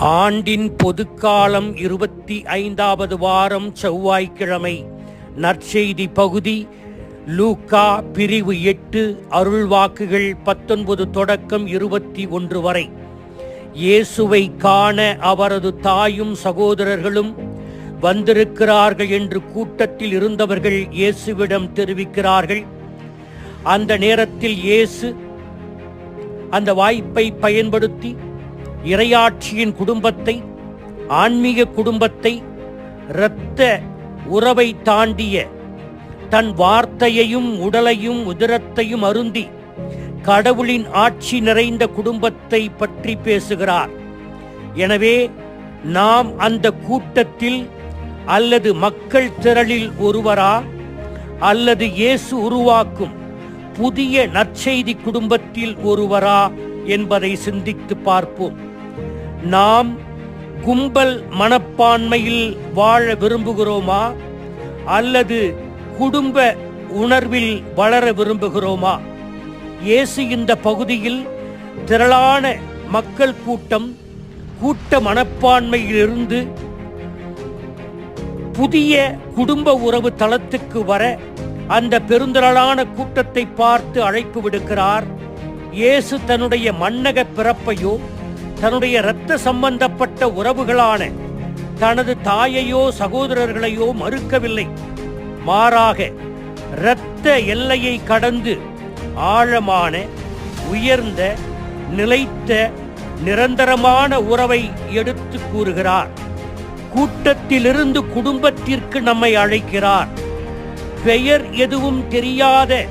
ஆண்டின் பொதுக்காலம் 25வது வாரம் செவ்வாய்க்கிழமை. நற்செய்தி பகுதி லூக்கா பிரிவு 8 அருள்வாக்குகள் 19 தொடக்கம் 21 வரை. இயேசுவை காண அவரது தாயும் சகோதரர்களும் வந்திருக்கிறார்கள் என்று கூட்டத்தில் இருந்தவர்கள் இயேசுவிடம் தெரிவிக்கிறார்கள். அந்த நேரத்தில் இயேசு அந்த வாய்ப்பை பயன்படுத்தி இறையாட்சியின் குடும்பத்தை, ஆன்மீக குடும்பத்தை, இரத்த உறவை தாண்டிய தன் வார்த்தையையும் உடலையும் உதிரத்தையும் அருந்தி கடவுளின் ஆட்சி நிறைந்த குடும்பத்தை பற்றி பேசுகிறார். எனவே நாம் அந்த கூட்டத்தில் அல்லது மக்கள் திரளில் ஒருவரா, அல்லது இயேசு உருவாக்கும் புதிய நற்செய்தி குடும்பத்தில் ஒருவரா என்பதை சிந்தித்து பார்ப்போம். நாம் கும்பல் மனப்பான்மையில் வாழ விரும்புகிறோமா, அல்லது குடும்ப உணர்வில் வளர விரும்புகிறோமா? இயேசு இந்த பகுதியில் திரளான மக்கள் கூட்ட மனப்பான்மையிலிருந்து புதிய குடும்ப உறவு தளத்துக்கு வர அந்த பெருந்திரளான கூட்டத்தை பார்த்து அழைப்பு விடுக்கிறார். இயேசு தன்னுடைய மன்னக பிறப்பையோ, தன்னுடைய இரத்த சம்பந்தப்பட்ட உறவுகளான தனது தாயையோ சகோதரர்களையோ மறுக்கவில்லை. மாறாக இரத்த எல்லையை கடந்து ஆழமான, உயர்ந்த, நிலைத்த, நிரந்தரமான உறவை எடுத்து கூறுகிறார். கூட்டத்திலிருந்து குடும்பத்திற்கு நம்மை அழைக்கிறார். பெயர் எதுவும் தெரியாத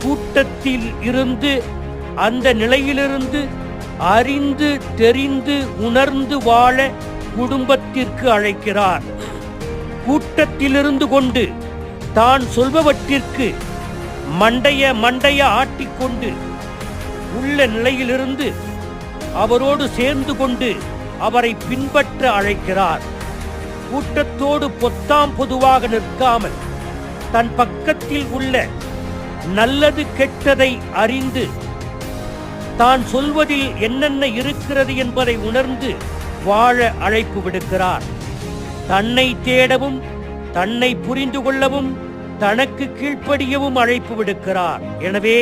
கூட்டத்தில் இருந்து, அந்த நிலையிலிருந்து அறிந்து தெரிந்து உணர்ந்து வாழ குடும்பத்திற்கு அழைக்கிறார். கூட்டத்திலிருந்து கொண்டு தான் சொல்பவற்றிற்கு மண்டைய ஆட்டிக்கொண்டு உள்ள நிலையிலிருந்து அவரோடு சேர்ந்து கொண்டு அவரை பின்பற்ற அழைக்கிறார். கூட்டத்தோடு பொத்தாம் பொதுவாக நிற்காமல் தன் பக்கத்தில் உள்ள நல்லது கெட்டதை அறிந்து தான் சொல்வதில் என்னென்ன இருக்கிறது என்பதை உணர்ந்து வாழ அழைப்பு விடுக்கிறார். தன்னை தேடவும், தன்னை புரிந்து கொள்ளவும், தனக்கு கீழ்ப்படியவும் அழைப்பு விடுக்கிறார். எனவே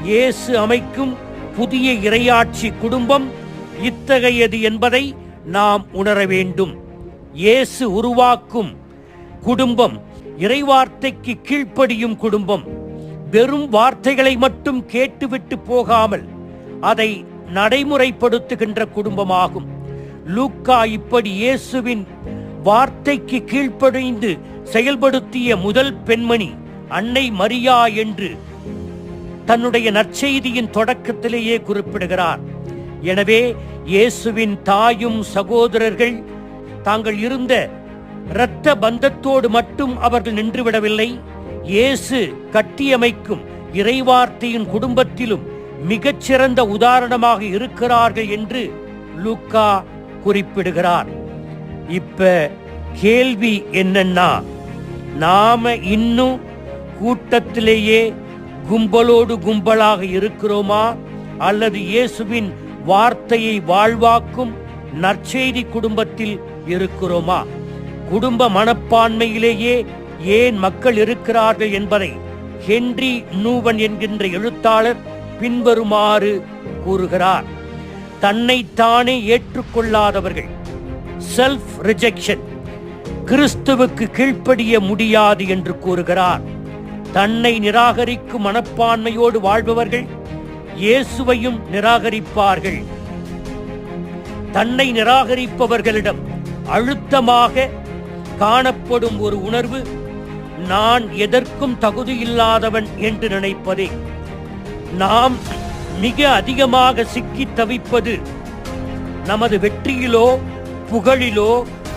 இயேசு அமைக்கும் புதிய இறையாட்சி குடும்பம் இத்தகையது என்பதை நாம் உணர வேண்டும். இயேசு உருவாக்கும் குடும்பம் இறைவார்த்தைக்கு கீழ்ப்படியும் குடும்பம். வெறும் வார்த்தைகளை மட்டும் கேட்டுவிட்டு போகாமல் அதை நடைமுறைப்படுத்துகின்ற குடும்பமாகும். லூக்கா இப்படி இயேசுவின் வார்த்தைக்கு கீழ்ப்படிந்து செயல்படுத்திய முதல் பெண்மணி அன்னை மரியா என்று தன்னுடைய நற்செய்தியின் தொடக்கத்திலேயே குறிப்பிடுகிறார். எனவே இயேசுவின் தாயும் சகோதரர்கள் தாங்கள் இருந்த இரத்த பந்தத்தோடு மட்டும் அவர்கள் நின்றுவிடவில்லை. இயேசு கட்டியமைக்கும் இறைவார்த்தையின் குடும்பத்திலும் மிகச்சிறந்த உதாரணமாக இருக்கிறார்கள் என்று லூக்கா குறிப்பிடுகிறார். இப்ப கேள்வி என்னன்னா, நாம இன்னும் கூட்டத்திலேயே கும்பலோடு கும்பலாக இருக்கிறோமா, அல்லது இயேசுவின் வார்த்தையை வாழ்வாக்கும் நற்செய்தி குடும்பத்தில் இருக்கிறோமா? குடும்ப மனப்பான்மையிலேயே ஏன் மக்கள் இருக்கிறார்கள் என்பதை ஹென்றி நூவன் என்கின்ற எழுத்தாளர் பின்வருமாறு கூறுகிறார். தன்னைத்தானே ஏற்றுக்கொள்ளாதவர்கள், செல்ஃப் ரிஜெக்ஷன், கிறிஸ்துவுக்கு கீழ்ப்படிய முடியாது என்று கூறுகிறார். தன்னை நிராகரிக்கும் மனப்பான்மையோடு வாழ்பவர்கள் இயேசுவையும் நிராகரிப்பார்கள். தன்னை நிராகரிப்பவர்களிடம் அழுத்தமாக காணப்படும் ஒரு உணர்வு, நான் எதற்கும் தகுதியில்லாதவன் என்று நினைப்பதே. நாம் மிக அதிகமாக சிக்கி தவிப்பது நமது வெற்றியிலோ, புகழிலோ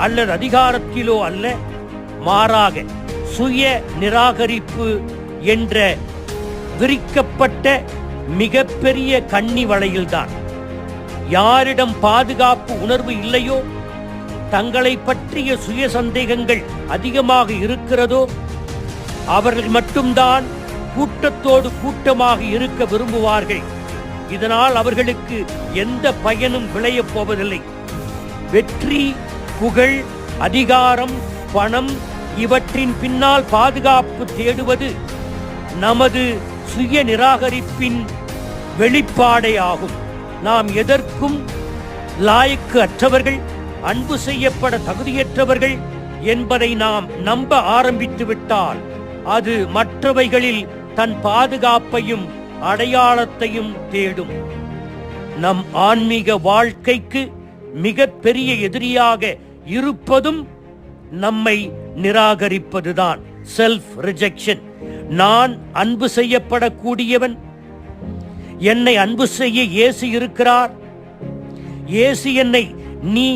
அல்லது அதிகாரத்திலோ அல்ல, மாறாக சுய நிராகரிப்பு என்ற விரிக்கப்பட்ட மிகப்பெரிய கண்ணி வலையில்தான். யாரிடம் பாதுகாப்பு உணர்வு இல்லையோ, தங்களை பற்றிய சுய சந்தேகங்கள் அதிகமாக இருக்கிறதோ, அவர்கள் மட்டும்தான் கூட்டத்தோடு கூட்டமாக இருக்க விரும்புவார்கள். இதனால் அவர்களுக்கு எந்த பயனும் விளையப் போவதில்லை. வெற்றி, புகழ், அதிகாரம், பணம் இவற்றின் பின்னால் பாதுகாப்பு தேடுவது நமது சுய நிராகரிப்பின் வெளிப்பாடே ஆகும். நாம் எதற்கும் லாயக்கு அற்றவர்கள், அன்பு செய்யப்பட தகுதியற்றவர்கள் என்பதை நாம் நம்ப ஆரம்பித்து விட்டால் அது மற்றவைகளில் தன் பாதுகாப்பையும் அடையாளத்தையும் தேடும். நம் ஆன்மீக வாழ்க்கைக்கு மிக பெரிய எதிரியாக இருப்பதும் நம்மை நிராகரிப்பதுதான். Self rejection. நான் அன்பு செய்யப்படக்கூடியவன், என்னை அன்பு செய்ய இயேசு இருக்கிறார், இயேசு என்னை நீ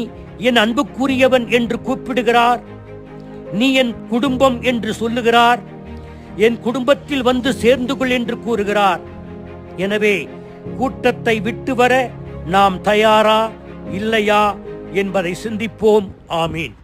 என் அன்புக்குரியவன் என்று கூப்பிடுகிறார், நீ என் குடும்பம் என்று சொல்லுகிறார், என் குடும்பத்தில் வந்து சேர்ந்து கொள் என்று கூறுகிறார். எனவே கூட்டத்தை விட்டு வர நாம் தயாரா இல்லையா என்பதை சிந்திப்போம். ஆமீன்.